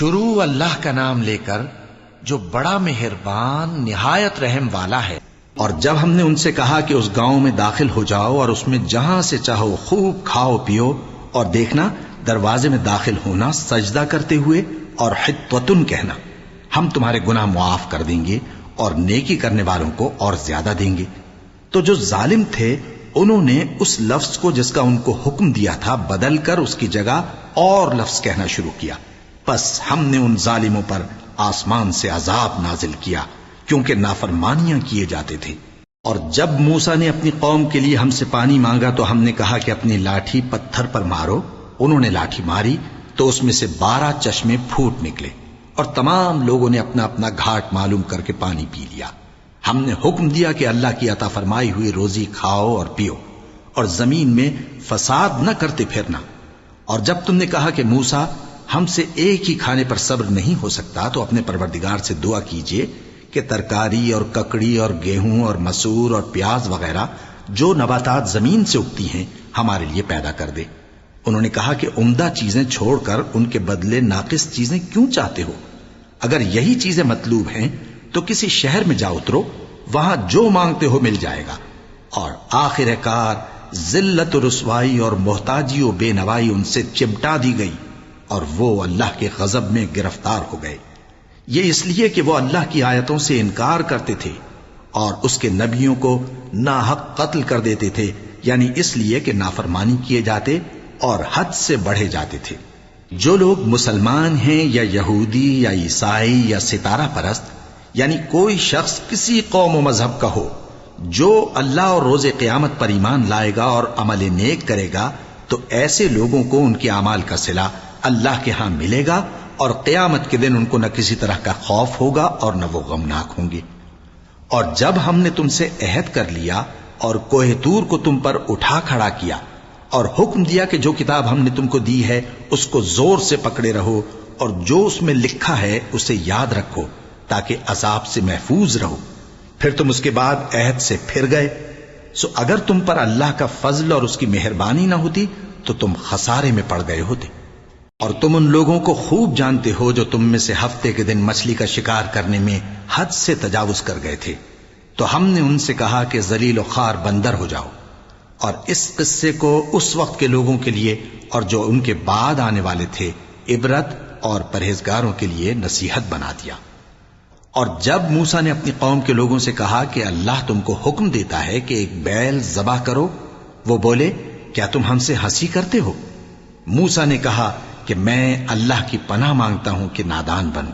شروع اللہ کا نام لے کر جو بڑا مہربان نہایت رحم والا ہے۔ اور جب ہم نے ان سے کہا کہ اس گاؤں میں داخل ہو جاؤ اور اس میں جہاں سے چاہو خوب کھاؤ پیو، اور دیکھنا دروازے میں داخل ہونا سجدہ کرتے ہوئے اور حطوتن کہنا، ہم تمہارے گناہ معاف کر دیں گے اور نیکی کرنے والوں کو اور زیادہ دیں گے، تو جو ظالم تھے انہوں نے اس لفظ کو جس کا ان کو حکم دیا تھا بدل کر اس کی جگہ اور لفظ کہنا شروع کیا، پس ہم نے ان ظالموں پر آسمان سے عذاب نازل کیا کیونکہ نافرمانیاں کیے جاتے تھے۔ اور جب موسیٰ نے اپنی قوم کے لیے ہم سے پانی مانگا تو ہم نے کہا کہ اپنی لاٹھی پتھر پر مارو، انہوں نے لاٹھی ماری تو اس میں سے 12 چشمے پھوٹ نکلے، اور تمام لوگوں نے اپنا اپنا گھاٹ معلوم کر کے پانی پی لیا۔ ہم نے حکم دیا کہ اللہ کی عطا فرمائی ہوئی روزی کھاؤ اور پیو، اور زمین میں فساد نہ کرتے پھرنا۔ اور جب تم نے کہا کہ موسیٰ ہم سے ایک ہی کھانے پر صبر نہیں ہو سکتا، تو اپنے پروردگار سے دعا کیجئے کہ ترکاری اور ککڑی اور گیہوں اور مسور اور پیاز وغیرہ جو نباتات زمین سے اگتی ہیں ہمارے لیے پیدا کر دے۔ انہوں نے کہا کہ عمدہ چیزیں چھوڑ کر ان کے بدلے ناقص چیزیں کیوں چاہتے ہو؟ اگر یہی چیزیں مطلوب ہیں تو کسی شہر میں جا اترو، وہاں جو مانگتے ہو مل جائے گا۔ اور آخر کار ذلت و رسوائی اور محتاجی و بے نوائی ان سے چمٹا دی گئی، اور وہ اللہ کے غضب میں گرفتار ہو گئے، یہ اس لیے کہ وہ اللہ کی آیتوں سے انکار کرتے تھے اور اس کے نبیوں کو ناحق قتل کر دیتے تھے، یعنی اس لیے کہ نافرمانی کیے جاتے اور حد سے بڑھے جاتے تھے۔ جو لوگ مسلمان ہیں یا یہودی یا عیسائی یا ستارہ پرست، یعنی کوئی شخص کسی قوم و مذہب کا ہو، جو اللہ اور روز قیامت پر ایمان لائے گا اور عمل نیک کرے گا، تو ایسے لوگوں کو ان کے اعمال کا صلہ اللہ کے ہاں ملے گا، اور قیامت کے دن ان کو نہ کسی طرح کا خوف ہوگا اور نہ وہ غمناک ہوں گے۔ اور جب ہم نے تم سے عہد کر لیا اور کوہ طور کو تم پر اٹھا کھڑا کیا اور حکم دیا کہ جو کتاب ہم نے تم کو دی ہے اس کو زور سے پکڑے رہو، اور جو اس میں لکھا ہے اسے یاد رکھو تاکہ عذاب سے محفوظ رہو، پھر تم اس کے بعد عہد سے پھر گئے، سو اگر تم پر اللہ کا فضل اور اس کی مہربانی نہ ہوتی تو تم خسارے میں پڑ گئے ہوتے۔ اور تم ان لوگوں کو خوب جانتے ہو جو تم میں سے ہفتے کے دن مچھلی کا شکار کرنے میں حد سے تجاوز کر گئے تھے، تو ہم نے ان سے کہا کہ ذلیل و خوار بندر ہو جاؤ، اور اس قصے کو اس وقت کے لوگوں کے لیے اور جو ان کے بعد آنے والے تھے عبرت اور پرہیزگاروں کے لیے نصیحت بنا دیا۔ اور جب موسیٰ نے اپنی قوم کے لوگوں سے کہا کہ اللہ تم کو حکم دیتا ہے کہ ایک بیل ذبح کرو، وہ بولے کیا تم ہم سے ہنسی کرتے ہو؟ موسیٰ نے کہا کہ میں اللہ کی پناہ مانگتا ہوں کہ نادان بنوں۔